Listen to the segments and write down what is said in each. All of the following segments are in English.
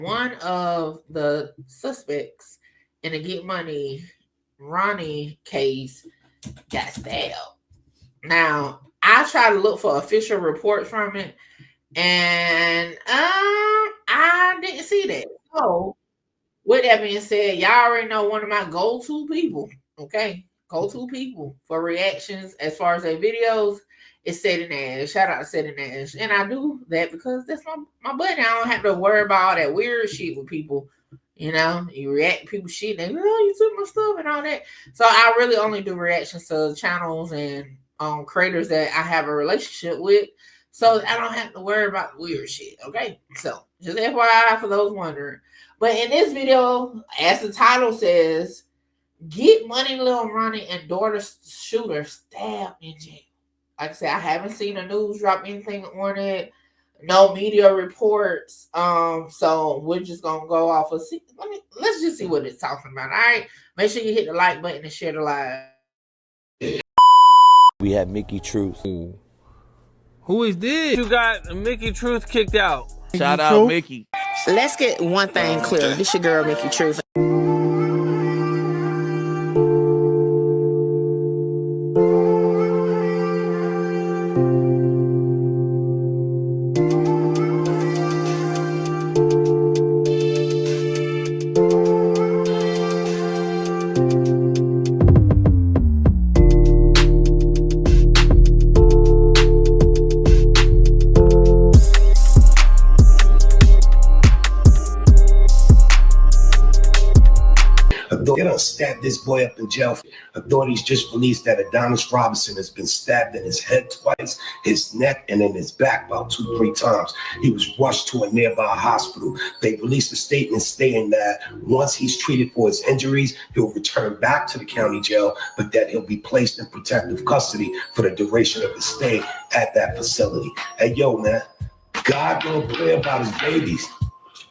one of the suspects in the Get Money Ronnie case got stabbed. Now, I try to look for official reports from it, and I didn't see that. So, with that being said, y'all already know one of my go-to people, okay? Go-to people for reactions as far as their videos is CEDDY NASH. Shout out to CEDDY NASH. And I do that because that's my buddy. I don't have to worry about all that weird shit with people. You know, you react to people's shit, they go, oh, you took my stuff and all that. So I really only do reactions to channels and creators that I have a relationship with. So I don't have to worry about weird shit. Okay. So just FYI for those wondering. But in this video, as the title says, Get Money, Lil Ronnie and daughter shooter stabbed in jail. Like I said, I haven't seen the news drop anything on it. No media reports. So we're just gonna go off of let's just see what it's talking about. All right. Make sure you hit the like button and share the live. We have Mickey Truth. Who is this? You got Mickey Truth kicked out. Shout out Mickey. Let's get one thing clear. This your girl, Mickey Truth. They done stabbed this boy up in jail. Authorities just released that Adonis Robinson has been stabbed in his head twice, his neck, and in his back about 2-3 times. He was rushed to a nearby hospital. They released a statement stating that once he's treated for his injuries, he'll return back to the county jail, but that he'll be placed in protective custody for the duration of his stay at that facility. Hey, yo, man, God don't play about his babies.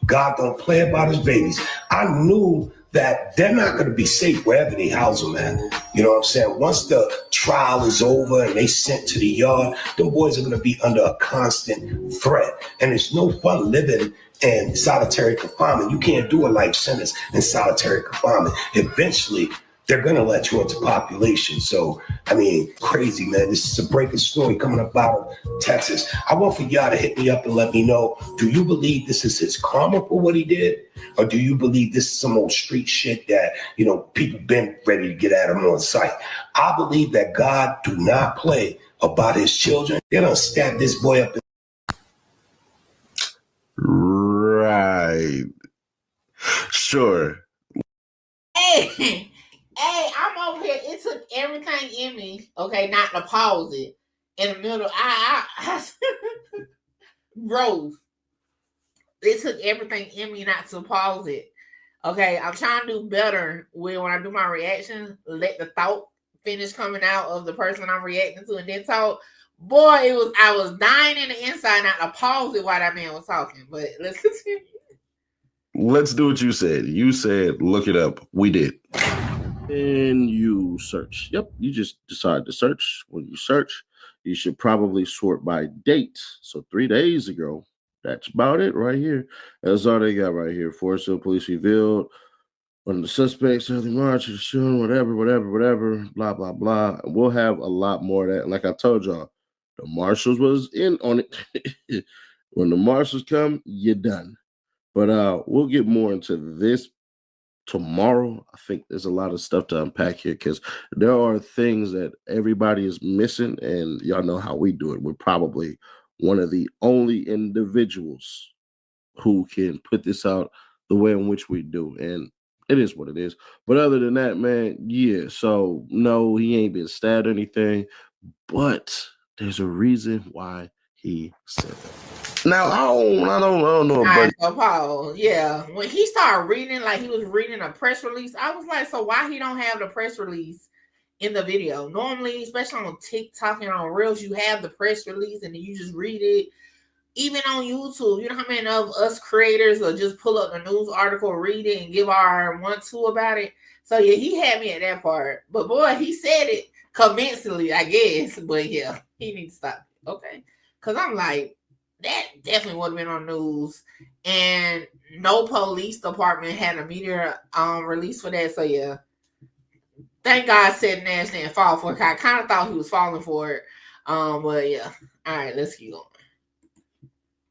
God don't play about his babies. I knew that they're not going to be safe wherever they house them, man. You know what I'm saying? Once the trial is over and they sent to the yard, them boys are going to be under a constant threat. And it's no fun living in solitary confinement. You can't do a life sentence in solitary confinement. Eventually, they're going to let you into population. So, I mean, crazy, man. This is a breaking story coming up out of Texas. I want for y'all to hit me up and let me know, do you believe this is his karma for what he did? Or do you believe this is some old street shit that, you know, people been ready to get at him on sight? I believe that God do not play about his children. They done stabbed this boy up. Right. Sure. Hey, I'm over here. It took everything in me, okay, not to pause it in the middle. I Rose. It took everything in me not to pause it. Okay, I'm trying to do better when I do my reaction, let the thought finish coming out of the person I'm reacting to and then talk. Boy, I was dying in the inside not to pause it while that man was talking. But let's continue. Let's do what you said. You said, look it up. We did. And you search. Yep, you just decide to search. When you search, you should probably sort by date. So 3 days ago, that's about it right here. That's all they got right here. Forest Hill Police revealed one of the suspects early March, whatever, blah, blah, blah. We'll have a lot more of that. Like I told y'all, the marshals was in on it. When the marshals come, you're done. But we'll get more into this tomorrow. I think there's a lot of stuff to unpack here because there are things that everybody is missing, and y'all know how we do it. We're probably one of the only individuals who can put this out the way in which we do, and it is what it is. But other than that, man, yeah, so no, he ain't been stabbed or anything, but there's a reason why he said that. Now, I don't know. All right, so Paul, yeah, when he started reading, like he was reading a press release, I was like, so why he don't have the press release in the video? Normally, especially on TikTok and on Reels, you have the press release and then you just read it. Even on YouTube, you know how many of us creators will just pull up the news article, read it, and give our 1-2 about it. So yeah, he had me at that part. But boy, he said it convincingly, I guess. But yeah, he needs to stop. Okay. Because I'm like, that definitely would have been on news. And no police department had a media release for that. So yeah, thank God said Nash didn't fall for it. I kind of thought he was falling for it. But yeah, all right, let's keep going.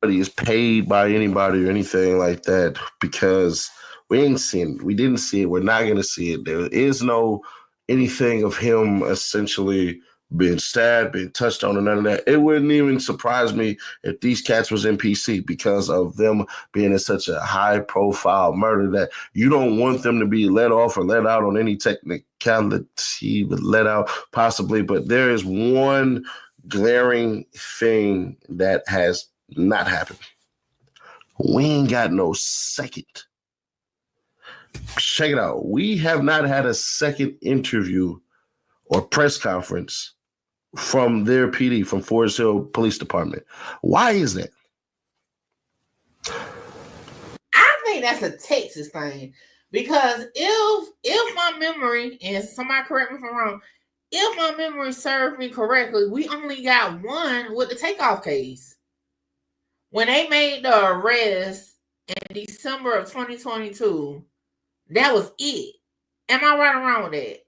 Is paid by anybody or anything like that because we ain't seen it. We didn't see it. We're not going to see it. There is no anything of him essentially being stabbed, being touched on, and none of that. It wouldn't even surprise me if these cats was in PC because of them being in such a high-profile murder that you don't want them to be let off or let out on any technicality, but let out possibly. But there is one glaring thing that has not happened. We ain't got no second. Check it out. We have not had a second interview or press conference from their PD, from Forest Hill Police Department. Why is that? I think that's a Texas thing. Because if my memory, and somebody correct me if I'm wrong, if my memory served me correctly, we only got one with the takeoff case. When they made the arrest in December of 2022, that was it. Am I right or wrong with that?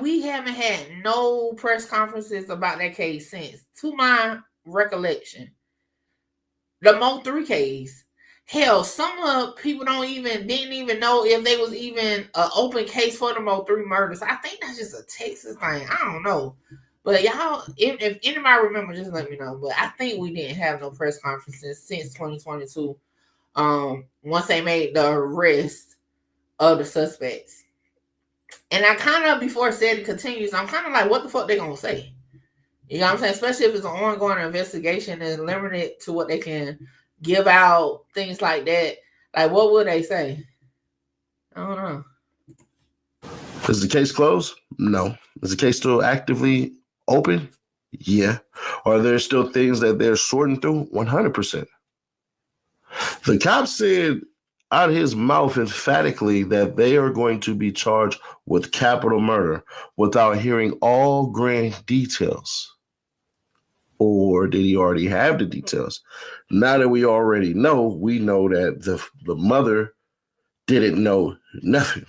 We haven't had no press conferences about that case since, to my recollection. The Mo 3 case. Hell, some people didn't even know if they was even an open case for the Mo 3 murders. I think that's just a Texas thing. I don't know. But y'all, if anybody remember, just let me know. But I think we didn't have no press conferences since 2022. Once they made the arrest of the suspects. And I kind of, before CEDDY continues, I'm kind of like, what the fuck they gonna say? You know what I'm saying? Especially if it's an ongoing investigation and limited to what they can give out, things like that. Like, what would they say? I don't know. Is the case closed? No. Is the case still actively open? Yeah. Are there still things that they're sorting through? 100%. The cop said out of his mouth emphatically that they are going to be charged with capital murder without hearing all grand details. Or did he already have the details? Now that we already know, we know that the mother didn't know nothing.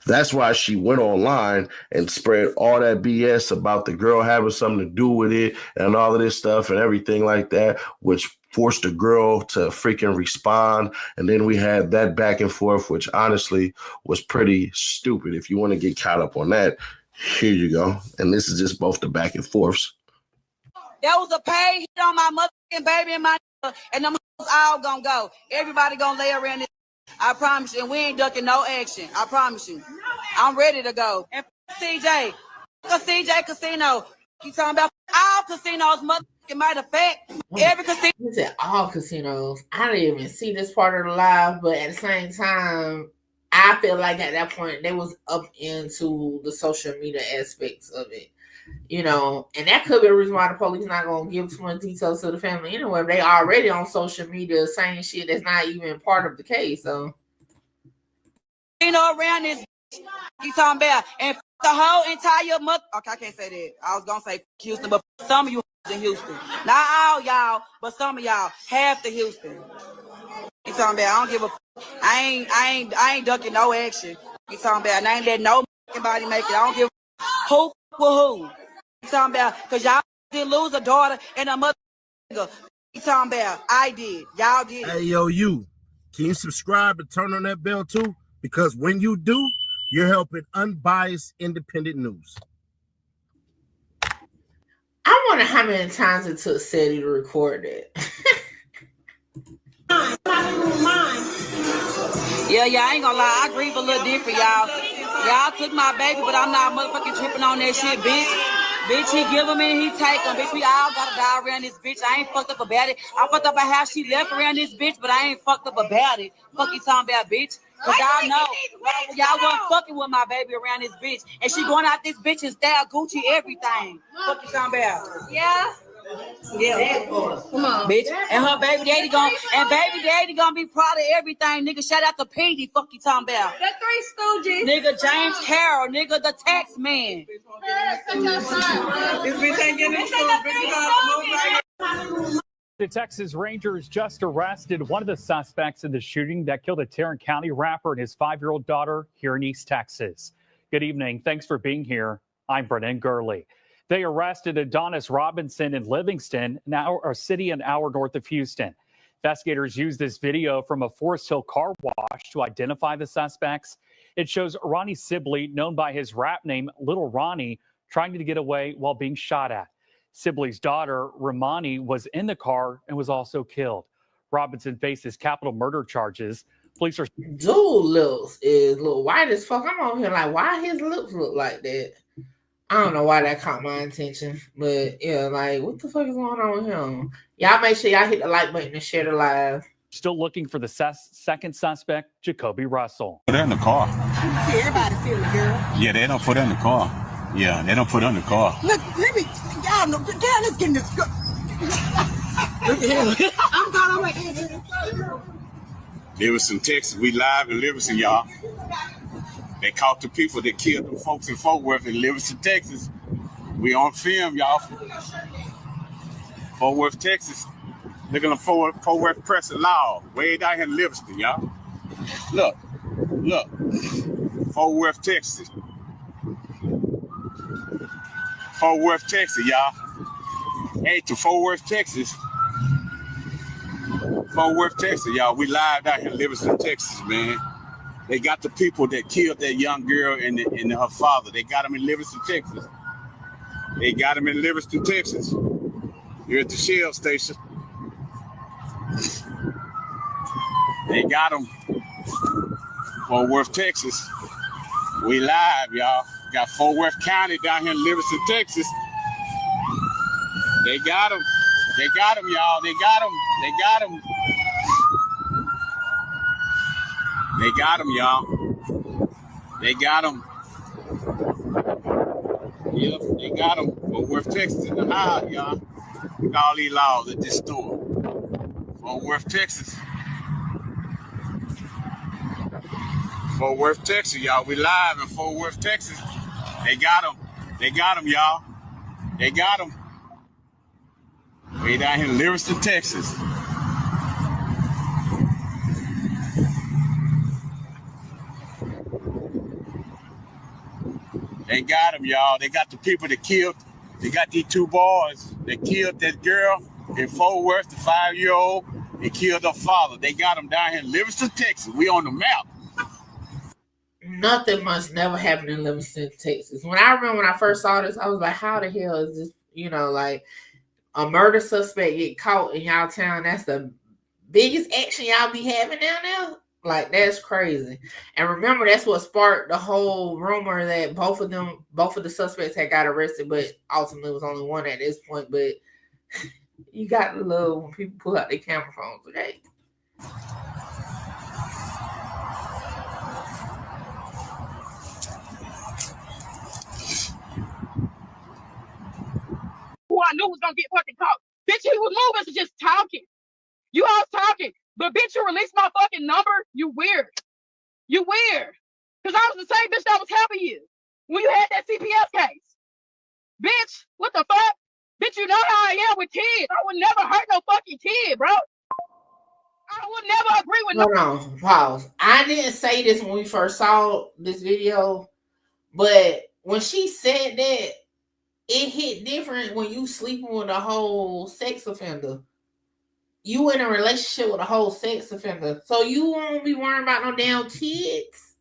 That's why she went online and spread all that BS about the girl having something to do with it and all of this stuff and everything like that, which forced the girl to freaking respond. And then we had that back and forth, which honestly was pretty stupid. If you want to get caught up on that, here you go. And this is just both the back and forths. There was a paid hit on my motherfucking baby and my and them all gonna go. Everybody gonna lay around this. I promise you, and we ain't ducking no action. I promise you. I'm ready to go. And CJ Casino. You talking about all casinos, motherfucking matter of fact. Every casino. You said all casinos. I didn't even see this part of the live, but at the same time, I feel like at that point they was up into the social media aspects of it. You know, and that could be a reason why the police not gonna give too much details to the family anyway. They already on social media saying shit that's not even part of the case. So, you know, around this, you talking about, and the whole entire mother. Okay, I can't say that. I was gonna say Houston, but some of you in Houston, not all y'all, but some of y'all, half the Houston. You talking about? I don't give a. I ain't ducking no action. You talking about? And I ain't letting nobody make it. I don't give a who for who. You talking about? Because y'all did lose a daughter and a mother. You talking about? I did. Y'all did. Hey, yo, you. Can you subscribe and turn on that bell too? Because when you do, you're helping unbiased, independent news. I wonder how many times it took CEDDY to record it. Yeah, I ain't gonna lie. I grieve a little different, y'all. Y'all took my baby, but I'm not motherfucking tripping on that shit, bitch. Bitch, he give him and he take him. Bitch, we all gotta die around this bitch. I ain't fucked up about it. I fucked up about how she left around this bitch, but I ain't fucked up about it. Fuck you talking about, bitch. Cause y'all know, y'all wasn't fucking with my baby around this bitch. And she going out this bitch and style Gucci everything. Fuck you talking about. Yeah. Yeah, come on, bitch. And her baby daddy gonna be proud of everything, nigga. Shout out to Petey. Fuck you talking about. The Three Stooges. Nigga, James Carroll, nigga, the tax man. This bitch ain't getting in The Texas Rangers just arrested one of the suspects in the shooting that killed a Tarrant County rapper and his 5-year-old daughter here in East Texas. Good evening. Thanks for being here. I'm Brennan Gurley. They arrested Adonis Robinson in Livingston, a city an hour north of Houston. Investigators used this video from a Forest Hill car wash to identify the suspects. It shows Ronnie Sibley, known by his rap name LIL RONNIE, trying to get away while being shot at. Sibley's daughter, Romani, was in the car and was also killed. Robinson faces capital murder charges. Police are... Dude looks is little white as fuck. I'm over here like, why his lips look like that? I don't know why that caught my attention. But, yeah, like, what the fuck is going on with him? Y'all make sure y'all hit the like button and share the live. Still looking for the second suspect, Jacoby Russell. Put her in the car. See, everybody feeling the girl. Yeah, they don't put her in the car. Yeah, they don't put her in the car. Look, let me, y'all know, damn, let's get in this. Look at him. I'm going away. Livingston, Texas. We live in Livingston, y'all. They caught the people that killed them folks in Fort Worth in Livingston, Texas. We on film, y'all. Fort Worth, Texas. Look at the Fort Worth Press and Law. Way down here in Livingston, y'all. Look. Fort Worth, Texas. Fort Worth, Texas, y'all. Hey, to Fort Worth, Texas. Fort Worth, Texas, y'all. We live out here in Livingston, Texas, man. They got the people that killed that young girl and her father. They got them in Livingston, Texas. They got them in Livingston, Texas. You're at the Shell station. They got them. Fort Worth, Texas. We live, y'all. Got Fort Worth County down here in Livingston, Texas. They got them. They got them, y'all. They got them. They got them. They got them, y'all. They got them. Yep, they got them. Fort Worth, Texas in the house, y'all. Look at all these laws at this store. Fort Worth, Texas. Fort Worth, Texas, y'all. We live in Fort Worth, Texas. They got them. They got them, y'all. They got them. Way down here in Livingston, Texas. They got them, y'all. They got the people that killed. They got these two boys that killed that girl in Fort Worth, the 5-year-old. They killed her father. They got them down here in Livingston, Texas. We on the map. Nothing much never happened in Livingston, Texas. When I first saw this, I was like, how the hell is this, like a murder suspect get caught in y'all town? That's the biggest action y'all be having down there? Like, that's crazy. And remember, that's what sparked the whole rumor that both of the suspects had got arrested, but ultimately was only one at this point. But you got to love when people pull out their camera phones, okay? Who I knew was gonna get fucking caught. Bitch, he was moving to just talking. You all talking. But bitch, you released my fucking number. You weird. You weird. Cause I was the same bitch that was helping you when you had that CPS case. Bitch, what the fuck? Bitch, you know how I am with kids. I would never hurt no fucking kid, bro. I would never agree with Hold on, pause. I didn't say this when we first saw this video, but when she said that, it hit different when you sleeping with a whole sex offender. You in a relationship with a whole sex offender. So you won't be worrying about no damn kids.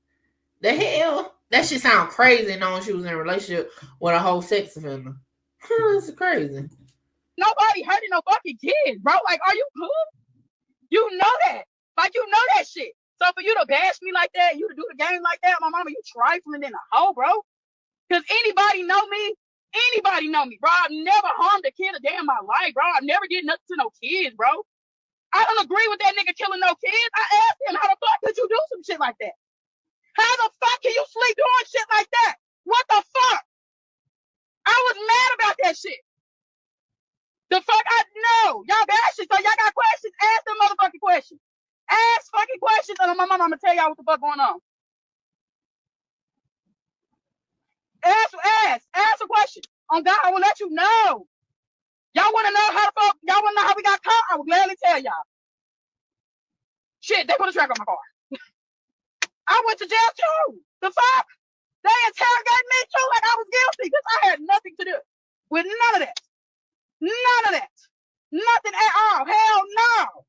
The hell? That shit sound crazy knowing she was in a relationship with a whole sex offender. That's crazy. Nobody hurting no fucking kids, bro. Like, are you cool? You know that. Like, you know that shit. So for you to bash me like that, you to do the game like that, my mama, you trifling in a hoe, bro. Because anybody know me? Anybody know me, bro. I've never harmed a kid a day in my life, bro. I've never did nothing to no kids, bro. I don't agree with that nigga killing no kids. I asked him, how the fuck could you do some shit like that? How the fuck can you sleep doing shit like that? What the fuck? I was mad about that shit. The fuck I know. Y'all bashing, so y'all got questions? Ask them motherfucking questions. Ask fucking questions, and my mama, I'm gonna tell y'all what the fuck going on. Ask a question. On God, I will let you know. Y'all want to know how the fuck? Y'all want to know how we got caught? I will gladly tell y'all. Shit, they put a track on my car. I went to jail too. The fuck? They interrogated me too like I was guilty because I had nothing to do with none of that. None of that. Nothing at all. Hell no.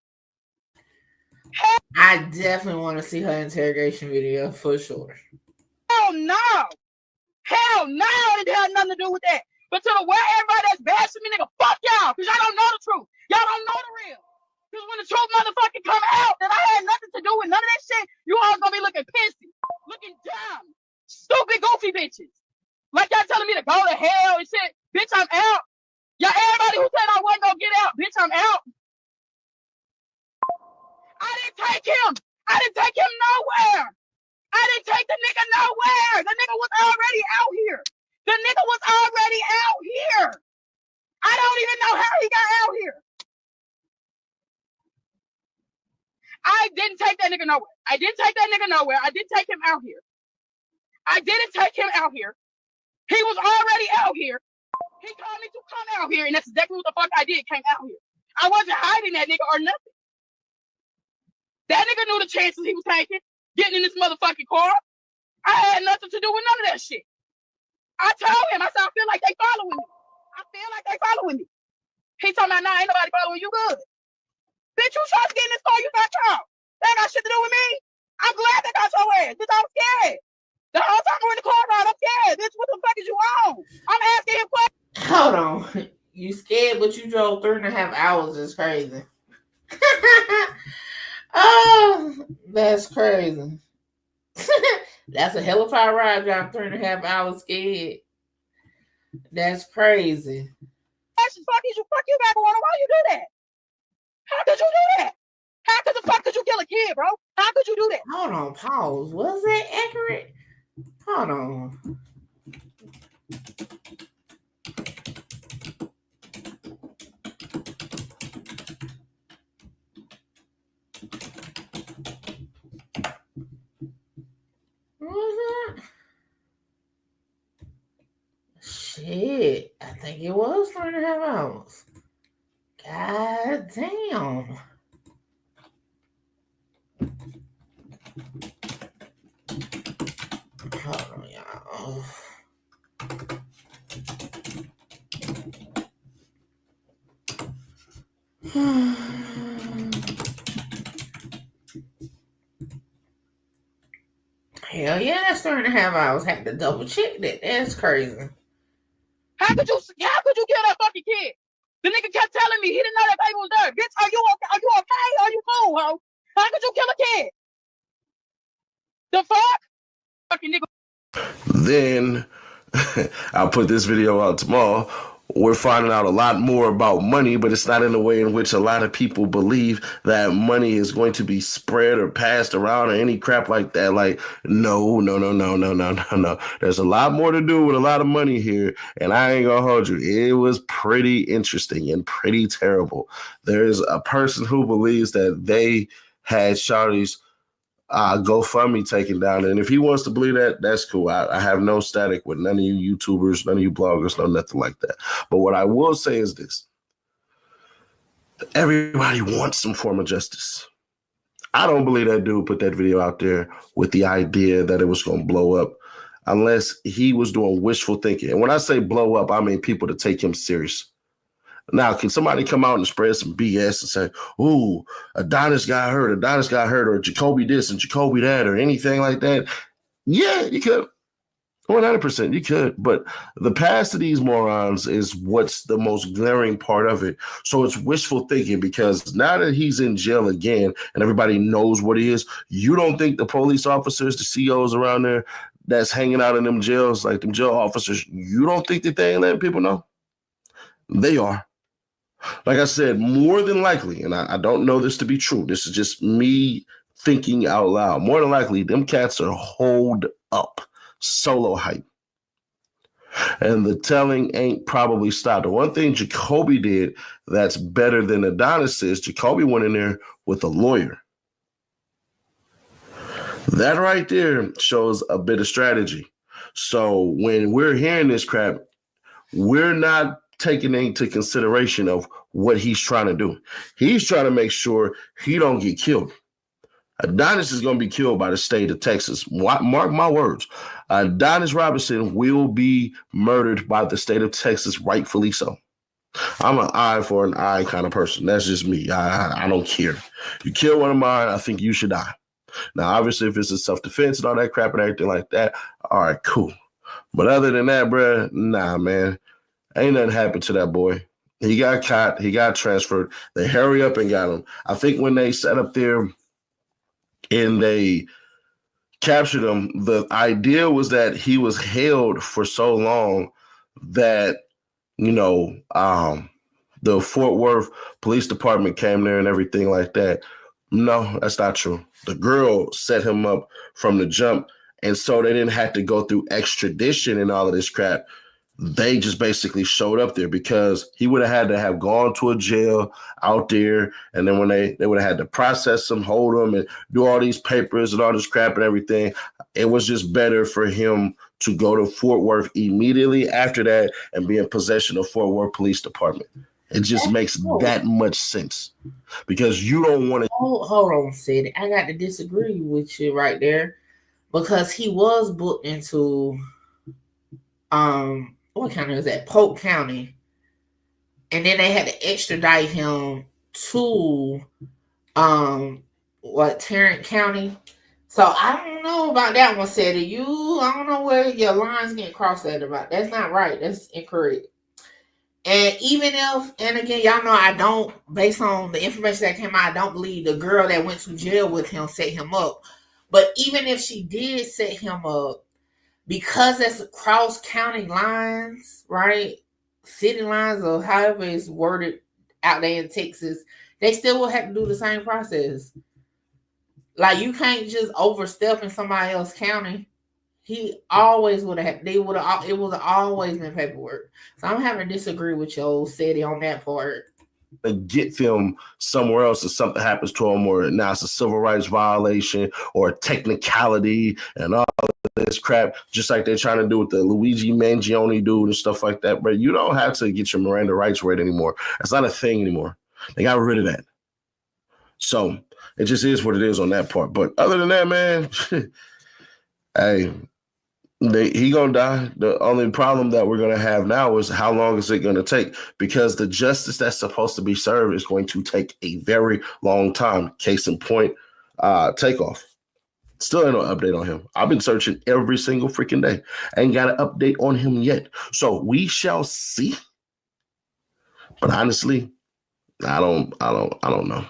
I definitely want to see her interrogation video for sure. Hell no. Hell no. It had nothing to do with that. But to the world, everybody that's bashing me, nigga, fuck y'all. Because y'all don't know the truth. Y'all don't know the real. Because when the truth motherfucking come out that I had nothing to do with none of that shit, you all gonna be looking pissy. Looking dumb. Stupid, goofy bitches. Like y'all telling me to go to hell and shit. Bitch, I'm out. Y'all, everybody who said I wasn't gonna get out, bitch, I'm out. I didn't take him. I didn't take him nowhere. I didn't take the nigga nowhere. The nigga was already out here. The nigga was already out here. I don't even know how he got out here. I didn't take that nigga nowhere. I didn't take that nigga nowhere. I didn't take him out here. I didn't take him out here. He was already out here. He told me to come out here, and that's exactly what the fuck I did, came out here. I wasn't hiding that nigga or nothing. That nigga knew the chances he was taking, getting in this motherfucking car. I had nothing to do with none of that shit. I told him, I said, I feel like they following me. I feel like they following me. He told me, nah, ain't nobody following you good. Bitch, you tried to get in this car, you got caught. That ain't got shit to do with me. I'm glad they got your ass, bitch, I'm scared. The whole time we're in the car ride, I'm scared. Bitch, what the fuck is you on? I'm asking him questions. Hold on. You scared, but you drove 3.5 hours. Is crazy. Oh, that's crazy. That's a hell of a ride, driving 3.5 hours scared. That's crazy. Fuck you back on. Why you do that? How could you do that? How could the fuck could you kill a kid, bro? How could you do that? Hold on, pause. Was that accurate? Hold on. What was that? Shit, I think it was 3.5 hours. God damn. Hold on, y'all. Hell yeah, that's 3.5 hours. Had to double check that. That's crazy. How could you kill that fucking kid? The nigga kept telling me he didn't know that baby was there. Bitch, are you okay? Are you okay? Are you cool, ho? How could you kill a kid? The fuck? Fucking nigga. Then I'll put this video out tomorrow. We're finding out a lot more about money, but it's not in the way in which a lot of people believe that money is going to be spread or passed around or any crap like that. Like, no. There's a lot more to do with a lot of money here, and I ain't gonna hold you. It was pretty interesting and pretty terrible. There's a person who believes that they had Shawty's GoFundMe taken down. And if he wants to believe that, that's cool. I have no static with none of you YouTubers, none of you bloggers, no nothing like that. But what I will say is this. Everybody wants some form of justice. I don't believe that dude put that video out there with the idea that it was going to blow up unless he was doing wishful thinking. And when I say blow up, I mean people to take him serious. Now, can somebody come out and spread some BS and say, ooh, Adonis got hurt, or Jacoby this and Jacoby that, or anything like that? Yeah, you could. 100% you could. But the past of these morons is what's the most glaring part of it. So it's wishful thinking, because now that he's in jail again and everybody knows what he is, you don't think the police officers, the CEOs around there that's hanging out in them jails, like them jail officers, you don't think that they ain't letting people know? They are. Like I said, more than likely, and I don't know this to be true, this is just me thinking out loud, more than likely, them cats are holed up, solo hype. And the telling ain't probably stopped. The one thing Jacoby did that's better than Adonis is, Jacoby went in there with a lawyer. That right there shows a bit of strategy. So when we're hearing this crap, we're not taking into consideration of what he's trying to do. He's trying to make sure he don't get killed. Adonis is going to be killed by the state of Texas. Mark my words. Adonis Robinson will be murdered by the state of Texas, rightfully so. I'm an eye for an eye kind of person. That's just me. I don't care. You kill one of mine, I think you should die. Now, obviously, if it's a self-defense and all that crap and everything like that, all right, cool. But other than that, bro, nah, man. Ain't nothing happened to that boy. He got caught. He got transferred. They hurry up and got him. I think when they sat up there and they captured him, the idea was that he was held for so long that, the Fort Worth Police Department came there and everything like that. No, that's not true. The girl set him up from the jump, and so they didn't have to go through extradition and all of this crap. They just basically showed up there because he would have had to have gone to a jail out there. And then when they would have had to process him, hold him, and do all these papers and all this crap and everything, it was just better for him to go to Fort Worth immediately after that and be in possession of Fort Worth Police Department. It just makes that much sense because you don't want to. Hold on, Ceddy. I got to disagree with you right there because he was booked into what county is that? Polk County. And then they had to extradite him to Tarrant County. So I don't know about that one, Ceddy. I don't know where your lines get crossed at about. That's not right. That's incorrect. And even if, and again, y'all know I don't, based on the information that came out, I don't believe the girl that went to jail with him set him up. But even if she did set him up, because that's cross county lines, right? City lines or however it's worded out there in Texas, they still will have to do the same process. Like you can't just overstep in somebody else's county. He always would have. It would have always been paperwork. So I'm having to disagree with your old Ceddy on that part. Get film somewhere else if something happens to him, or now it's a civil rights violation or a technicality and all this crap, just like they're trying to do with the Luigi Mangione dude and stuff like that. But you don't have to get your Miranda rights read anymore. That's not a thing anymore. They got rid of that. So it just is what it is on that part. But other than that, man, hey, he gonna die. The only problem that we're gonna have now is how long is it gonna take? Because the justice that's supposed to be served is going to take a very long time. Case in point, Takeoff. Still ain't no update on him. I've been searching every single freaking day. Ain't got an update on him yet. So we shall see. But honestly, I don't know.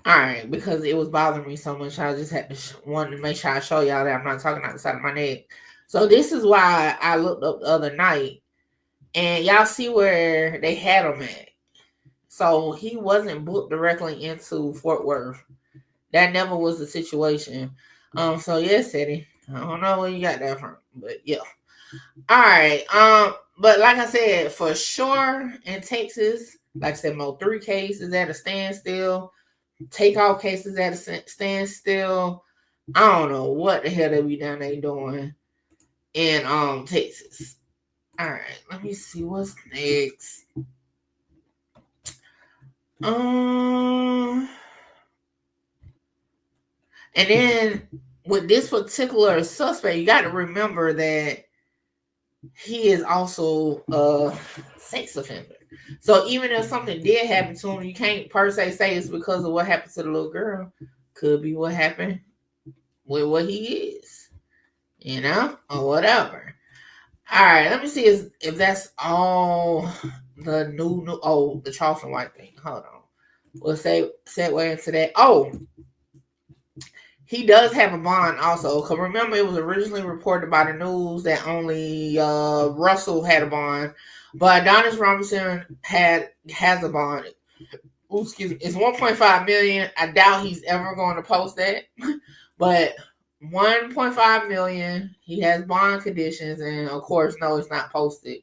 All right, because it was bothering me so much, I just had to wanted to make sure I show y'all that I'm not talking out the side of my neck. So this is why I looked up the other night, and y'all see where they had him at. So he wasn't booked directly into Fort Worth. That never was the situation. So yes, Ceddy. I don't know where you got that from, but yeah. All right. But like I said, for sure in Texas, like I said, Mo 3 cases at a standstill. Takeoff cases at a standstill. I don't know what the hell they be down there doing in Texas. All right, let me see what's next. And then with this particular suspect, you got to remember that he is also a sex offender. So even if something did happen to him, you can't per se say it's because of what happened to the little girl. Could be what happened with what he is, or whatever. All right, let me see if that's all the new the Charleston White thing. Hold on. We'll segue into that. Oh, he does have a bond also. Because remember, it was originally reported by the news that only Russell had a bond. But Adonis Robinson has a bond. Ooh, excuse me. It's $1.5 million. I doubt he's ever going to post that. But $1.5 million. He has bond conditions. And of course, no, it's not posted.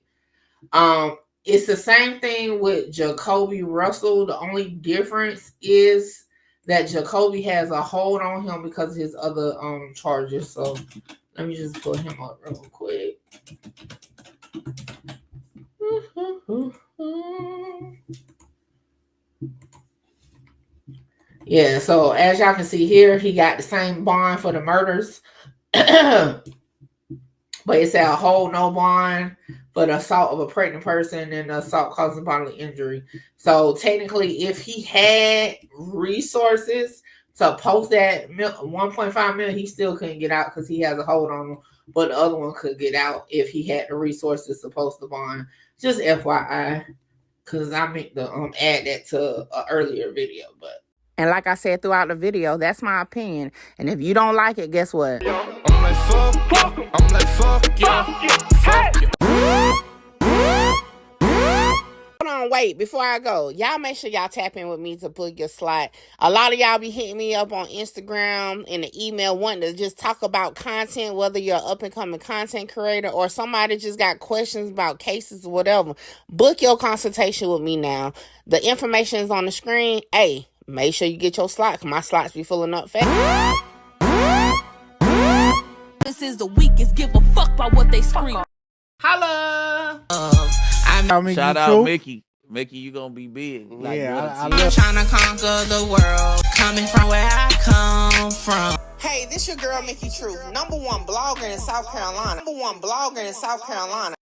It's the same thing with Jacoby Russell. The only difference is that Jacoby has a hold on him because of his other charges. So let me just pull him up real quick. Yeah, so as y'all can see here, he got the same bond for the murders. But it said a hold no bond for the assault of a pregnant person and the assault causing bodily injury. So technically, if he had resources to post that 1.5 million, he still couldn't get out because he has a hold on him. But the other one could get out if he had the resources to post the bond. Just FYI, because I meant to add that to an earlier video. But and like I said throughout the video, that's my opinion. And if you don't like it, guess what? I'm like, fuck yeah. Fuck yeah. Hold on, wait, before I go, y'all make sure y'all tap in with me to book your slot. A lot of y'all be hitting me up on Instagram and the email wanting to just talk about content, whether you're an up-and-coming content creator or somebody just got questions about cases or whatever. Book your consultation with me now. The information is on the screen. Hey, make sure you get your slot, because my slots be filling up fast. This is the weakest, give a fuck about what they scream. Holla! Shout out Mickey. Mickey, you gonna be big. Like, yeah, I'm trying to conquer the world, coming from where I come from. Hey, this your girl, Mickey Truth, #1 blogger in South Carolina. #1 blogger in South Carolina.